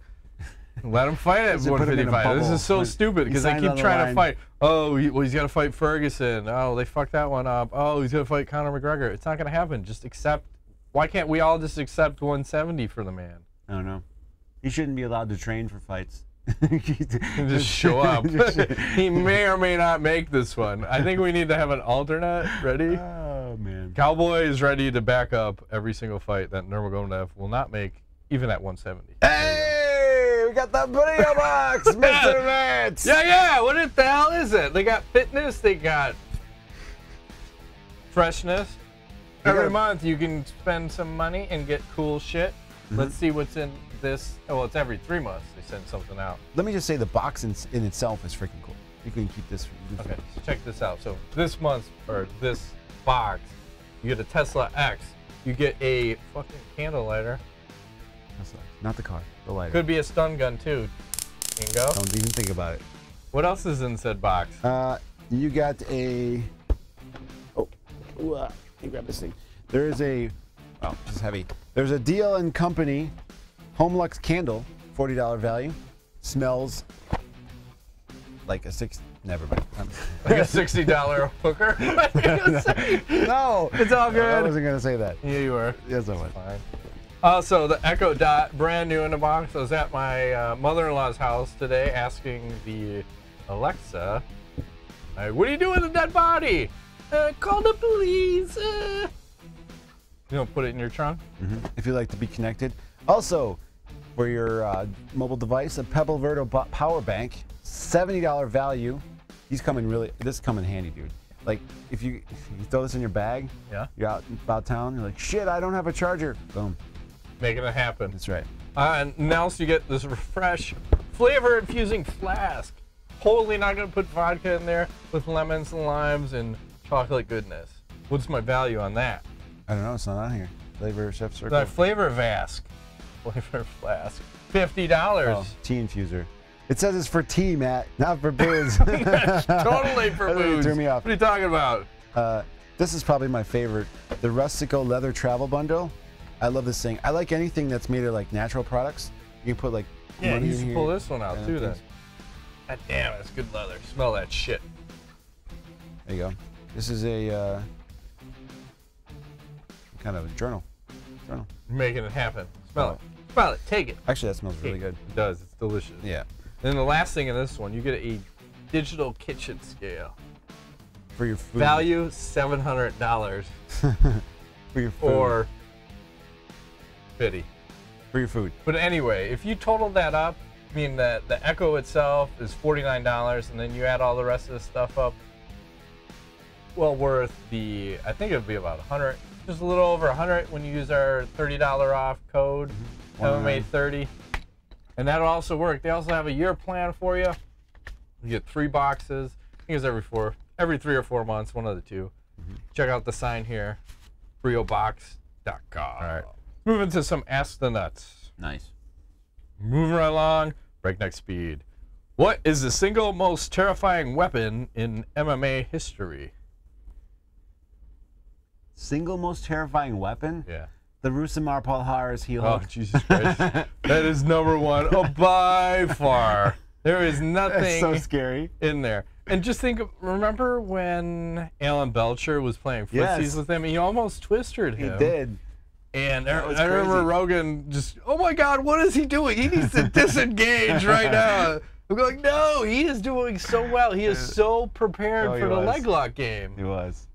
him fight at Put him in a 155. This bubble. is so stupid because they signed keep on the trying to line. fight. Oh, he's got to fight Ferguson. Oh, they fucked that one up. Oh, he's going to fight Conor McGregor. It's not going to happen. Just accept. Why can't we all just accept 170 for the man? I don't know. He shouldn't be allowed to train for fights. Just show up. He may or may not make this one. I think we need to have an alternate ready. Oh, man. Cowboy is ready to back up every single fight that Nurmagomedov will not make, even at 170. Hey, we got the video box, Mr. Vance. Yeah. What the hell is it? They got fitness. They got freshness. Every month you can spend some money and get cool shit. Let's see what's in this. Oh, well, it's every 3 months they send something out. Let me just say the box in itself is freaking cool. You can keep this. Okay, so check this out. So this month, or this box, you get a Tesla X. You get a fucking candle lighter. Not the car, the lighter. Could be a stun gun too. Bingo. Don't even think about it. What else is in said box? You got a. Oh, let me grab this thing. There is a. Oh, this is heavy. There's a DL and Company Homelux candle, $40 value. Smells like a never mind. Like a $60 hooker? What are you gonna say? No, It's all good. I wasn't gonna say that. Yeah, you were. Yes, I was. Fine. So the Echo Dot, brand new in the box. I was at my mother-in-law's house today asking the Alexa, what are you doing with the dead body? Call the police. You don't put it in your trunk? If you like to be connected. Also, for your mobile device, a Pebble Verto power bank, $70 value. This is coming handy, dude. Like, if you throw this in your bag, you're out about town, you're like, shit, I don't have a charger. Boom. Making it happen. That's right. And now you get this refresh flavor infusing flask. Totally not gonna put vodka in there with lemons and limes and chocolate goodness. What's my value on that? I don't know, it's not on here. Flavor Chef Circle. The flavor Vask. Flavor flask. $50. Oh, tea infuser. It says it's for tea, Matt, not for booze. Totally for That really booze. threw me off. What are you talking about? This is probably my favorite. The Rustico Leather Travel Bundle. I love this thing. I like anything that's made of like natural products. You can put like money you in should here. pull this one out and too then. things. God damn, that's good leather. Smell that shit. There you go. This is a kind of a journal. You're making it happen. Smell it. Smell it. Take it. Actually, that smells really good. It does. It's delicious. Yeah. And the last thing in this one, you get a digital kitchen scale. For your food. Value $700 For your food. or 50. For your food. But anyway, if you total that up, I mean the Echo itself is $49, and then you add all the rest of the stuff up, well worth the, I think it would be about 100, just a little over 100 when you use our $30 off code, MMA 30. And that'll also work. They also have a year plan for you. You get 3 boxes. I think it's every 3 or 4 months, one of the two. Check out the sign here. BrioBox.com. All right. Moving to some Ask the Nuts. Nice. Moving right along, breakneck speed. What is the single most terrifying weapon in MMA history? Single most terrifying weapon? Yeah. The Rusimar Palhar's heel Oh, hook. Jesus Christ. That is number one. Oh, by far. There is nothing That's so scary. in there. And just think, remember when Alan Belcher was playing footsies with him? He almost twisted him. He did. And I remember Rogan just, oh my God, what is he doing? He needs to disengage right now. I'm like, no, he is doing so well. He is so prepared for the leg lock game. He was.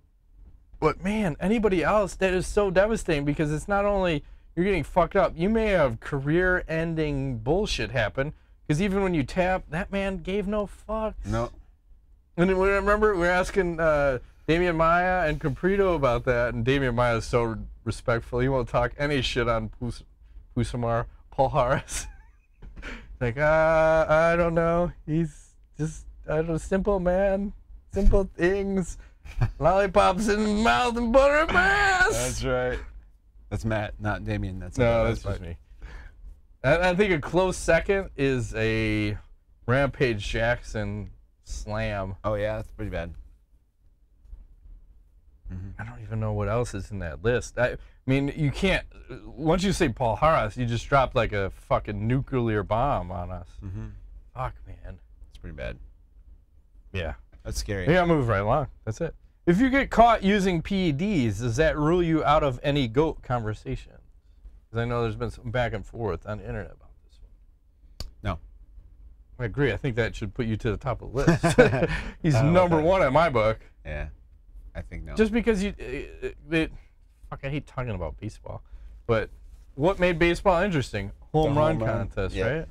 But man, anybody else, that is so devastating because it's not only you're getting fucked up, you may have career-ending bullshit happen. Because even when you tap, that man gave no fucks. No. And I remember we were asking Damian Maia and Caprito about that, and Damian Maia is so respectful. He won't talk any shit on Pusamar Palhares. Like, I don't know. He's just, I don't know, simple man. Simple things. Lollipops in his mouth and butter in my ass. That's right. That's Matt, not Damien. That's just me. I think a close second is a Rampage Jackson slam. Oh yeah, that's pretty bad. I don't even know what else is in that list. I mean, you can't. Once you say Paul Harris, you just dropped like a fucking nuclear bomb on us. Fuck, man. It's pretty bad. Yeah. That's scary. Yeah, move right along. That's it. If you get caught using PEDs, does that rule you out of any GOAT conversation? Because I know there's been some back and forth on the internet about this one. No. I agree. I think that should put you to the top of the list. He's number one in my book. Yeah. I think no. Just because fuck, I hate talking about baseball. But what made baseball interesting? Home run contest, right?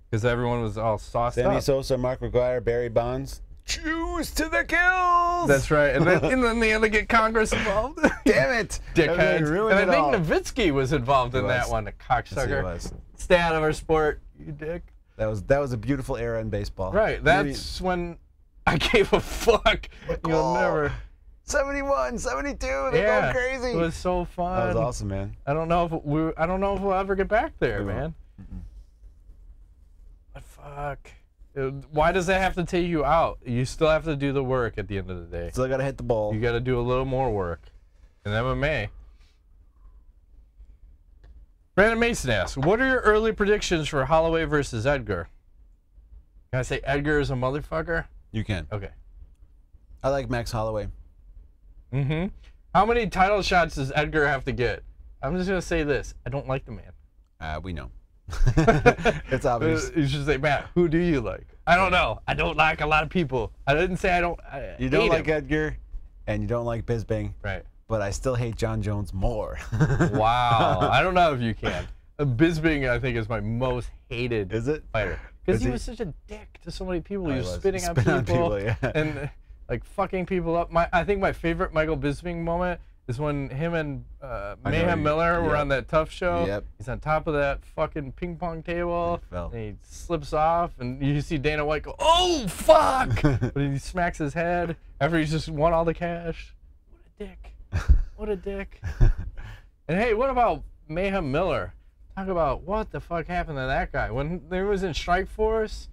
Because everyone was all sauced up. Sammy Sosa, Mark McGwire, Barry Bonds. Choose to the kills! That's right. And then they had to get Congress involved. Damn it! Dickheads. And I think Nowitzki was involved in that one, the cocksucker. Yes, Stay out of our sport, you dick. That was a beautiful era in baseball. Right. That's when I gave a fuck. You'll never. 71, 72, they're going crazy. It was so fun. That was awesome, man. I don't know if we'll ever get back there, man. But fuck. Why does that have to take you out? You still have to do the work at the end of the day. Still got to hit the ball. You got to do a little more work. In MMA. Brandon Mason asks, what are your early predictions for Holloway versus Edgar? Can I say Edgar is a motherfucker? You can. Okay. I like Max Holloway. How many title shots does Edgar have to get? I'm just going to say this. I don't like the man. We know. It's obvious. You should say, Matt, who do you like? I don't know. I don't like a lot of people. I didn't say I don't. You don't like Edgar, and you don't like Bisping. Right. But I still hate John Jones more. Wow. I don't know if you can. Bisping, I think, is my most hated fighter. Because he was such a dick to so many people. He was spitting on people and like fucking people up. I think my favorite Michael Bisping moment is when him and Mayhem Miller were on that Tough show. He's on top of that fucking ping pong table, and he slips off, and you see Dana White go, "Oh fuck!" But he smacks his head after he's just won all the cash. What a dick! What a dick! And hey, what about Mayhem Miller? Talk about what the fuck happened to that guy when he was in Strikeforce.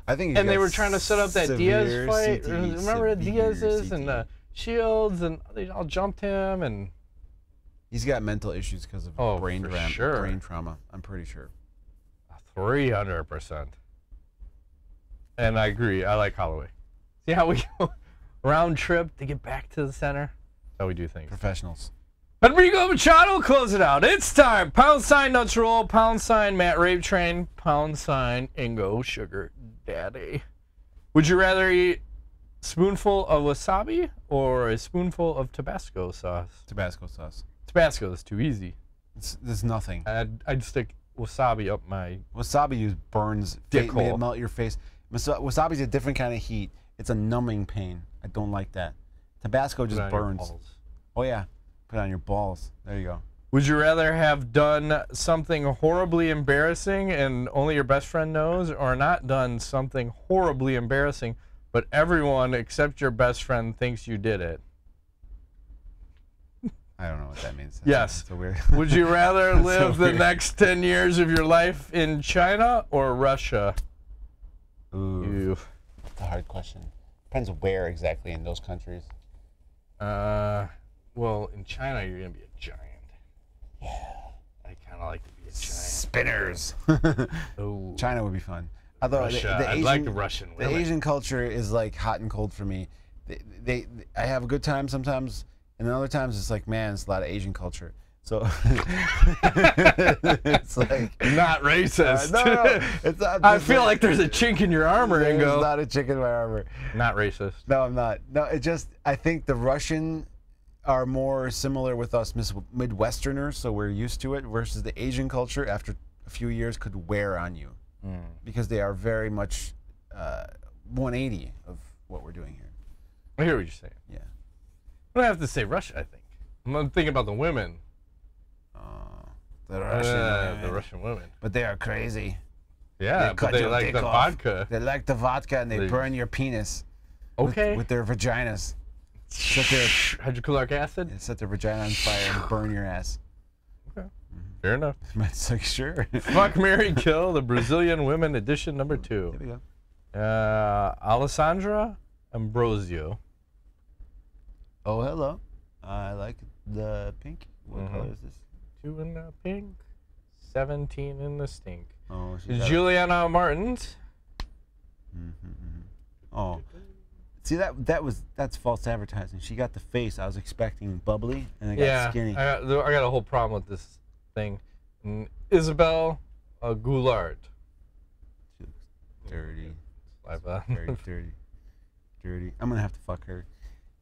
I think. And they were trying to set up that Diaz fight. Remember Diaz's and Shields, and they all jumped him, and he's got mental issues because of brain trauma. I'm pretty sure. 300%. And I agree. I like Holloway. See how we go round trip to get back to the center? That's how we do things. Professionals. Enrico Machado, close it out. It's time. # Nuts Roll, # Matt Rape Train, # Ingo Sugar Daddy. Would you rather eat spoonful of wasabi or a spoonful of Tabasco sauce? Tabasco sauce. Tabasco is too easy. There's nothing. I'd stick wasabi up my wasabi burns. Dick hole. Melt your face. Wasabi's a different kind of heat. It's a numbing pain. I don't like that. Tabasco just burns. Oh yeah. Put it on your balls. There you go. Would you rather have done something horribly embarrassing and only your best friend knows, or not done something horribly embarrassing but everyone except your best friend thinks you did it? I don't know what that means. Yes. It's a weird. Would you rather live the next 10 years of your life in China or Russia? Ooh. That's a hard question. Depends where exactly in those countries. Well, in China, you're going to be a giant. Yeah. I kind of like to be a giant. Spinners. Oh. China would be fun. Although Russia. the I Asian, like the Russian women. The Asian culture is like hot and cold for me. I have a good time sometimes, and then other times it's like, man, it's a lot of Asian culture. So it's like not racist. No, it's not. I feel like there's a chink in your armor, There's Ingo. not a chink in my armor. Not racist. No, I'm not. No, it just, I think the Russian are more similar with us Midwesterners, so we're used to it, versus the Asian culture after a few years could wear on you. Because they are very much 180 of what we're doing here. I hear what you're saying. Yeah. I don't have to say Russia, I think. I'm thinking about the women. The Russian women. But they are crazy. Yeah, but they like the vodka. They like the vodka and they burn your penis. Okay. With their vaginas. Set their hydrochloric acid? Yeah, set their vagina on fire and burn your ass. Okay. Fair enough. It's like, sure. Fuck, marry, kill, the Brazilian women edition number 2. Here we go. Alessandra, Ambrosio. Oh, hello. I like the pink. What color is this? 2 in the pink, 17 in the stink. Oh, Juliana Martins. Oh, see that's false advertising. She got the face. I was expecting bubbly, and it got skinny. I got a whole problem with this thing. And Izabel Goulart. She looks dirty. Very dirty. I'm gonna have to fuck her.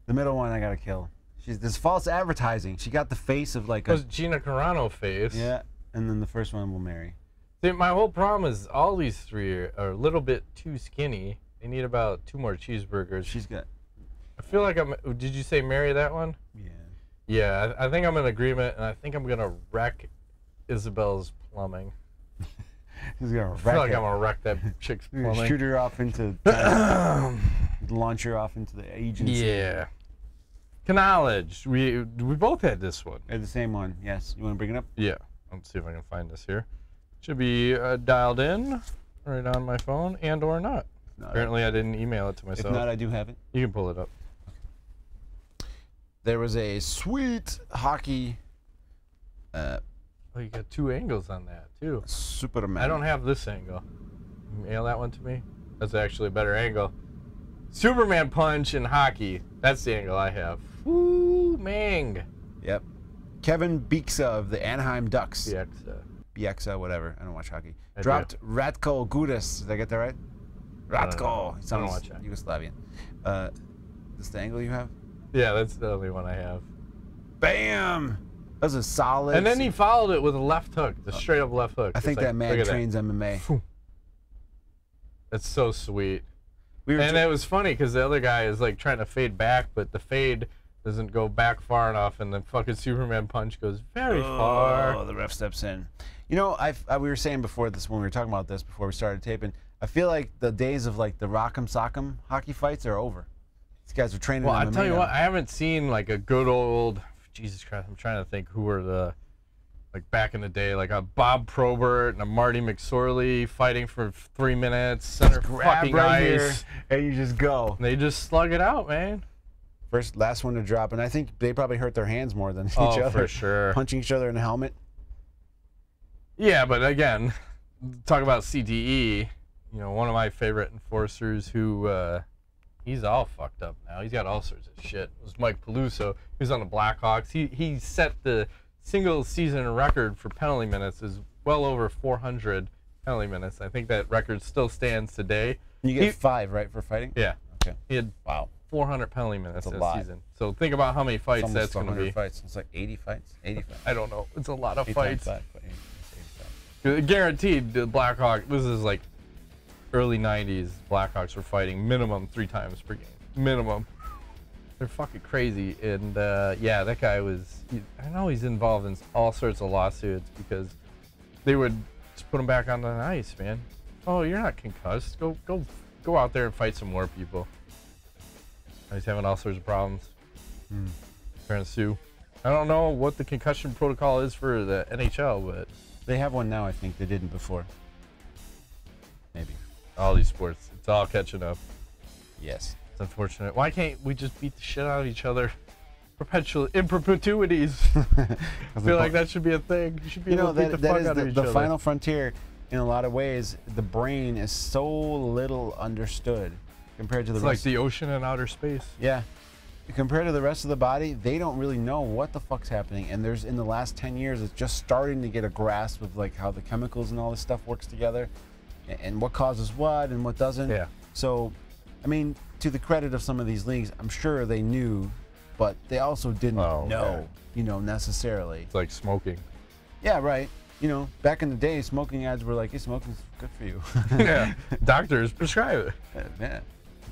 The middle one I gotta kill. This false advertising. She got the face of like a Gina Carano face. Yeah, and then the first one we'll marry. See, my whole problem is all these 3 are a little bit too skinny. They need about 2 more cheeseburgers. She's got. I feel like I'm. Did you say marry that one? Yeah. Yeah, I think I'm in agreement, and I think I'm gonna wreck Isabel's plumbing. He's gonna wreck I feel like I'm gonna wreck that chick's plumbing. Shoot her off into. Launch her off into the agency. Yeah. Knowledge. We both had this one. They're the same one. Yes. You want to bring it up? Yeah. Let's see if I can find this here. Should be dialed in right on my phone, and or not. Apparently, I didn't email it to myself. If not, I do have it. You can pull it up. There was a sweet hockey. Oh, you got 2 angles on that too. Superman. I don't have this angle. Mail that one to me. That's actually a better angle. Superman punch in hockey. That's the angle I have. Woo, Mang. Yep. Kevin Bieksa of the Anaheim Ducks. Bieksa, whatever. I don't watch hockey. Dropped Ratko Gudas. Did I get that right? Ratko. I don't watch hockey. Yugoslavian. This the angle you have? Yeah, that's the only one I have. Bam! That was a solid. And then he followed it with a left hook, the straight up left hook. I think that man trains MMA. That's so sweet. And it was funny because the other guy is like trying to fade back, but the fade doesn't go back far enough, and the fucking Superman punch goes very far. Oh, the ref steps in. You know, we were saying before this, when we were talking about this before we started taping, I feel like the days of like the Rock'em Sock'em hockey fights are over. These guys are training. Well, MMA I tell you now. what, I haven't seen like a good old. Jesus Christ, I'm trying to think who were the. Like back in the day, like a Bob Probert and a Marty McSorley fighting for 3 minutes, center fucking right ice, here, and you just go. And they just slug it out, man. Last one to drop, and I think they probably hurt their hands more than each other. Oh, for sure. Punching each other in the helmet. Yeah, but again, talk about CTE. You know, one of my favorite enforcers who, he's all fucked up now. He's got all sorts of shit. It was Mike Peluso. He was on the Blackhawks. He set the single season record for penalty minutes is well over 400 penalty minutes. I think that record still stands today. You get 5, right, for fighting? Yeah. Okay. He had 400 penalty minutes this season. So think about how many fights it's that's going to be. Fights. It's like 80 fights. 85. I don't know. It's a lot of fights. 85. Guaranteed, the Blackhawks. This is like early 90s. Blackhawks were fighting minimum 3 times per game. Minimum. They're fucking crazy, and yeah, that guy was. I know he's involved in all sorts of lawsuits because they would just put him back on the ice, man. Oh, you're not concussed. Go out there and fight some more people. He's having all sorts of problems. Trying to sue. I don't know what the concussion protocol is for the NHL, but They have one now, I think. They didn't before. Maybe. all these sports, it's all catching up. Yes. It's unfortunate. Why can't we just beat the shit out of each other perpetually, in perpetuities? I feel like that should be a thing. You should be able to beat the fuck out of each other. The final frontier, in a lot of ways, the brain is so little understood compared to the It's rest. like the ocean and outer space. Yeah. Compared to the rest of the body, they don't really know what the fuck's happening. And there's, in the last 10 years, it's just starting to get a grasp of like how the chemicals and all this stuff works together, and what causes what and what doesn't. Yeah. So, I mean, to the credit of some of these leagues, I'm sure they knew, but they also didn't know, you know, necessarily. It's like smoking. Yeah, right. You know, back in the day, smoking ads were like, hey, smoking's good for you. Yeah. Doctors prescribe it. Yeah.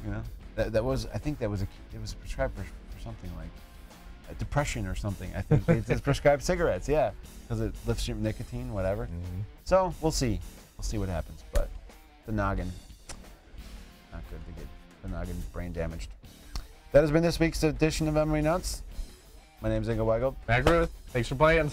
You know, that was, I think that was, it was prescribed for something like depression or something. I think they just prescribed cigarettes, yeah, because it lifts your nicotine, whatever. Mm-hmm. So we'll see. We'll see what happens. But the noggin, not good to get the noggin brain damaged. That has been this week's edition of MMA Nuts. My name is Edgar. Macro, thanks for playing.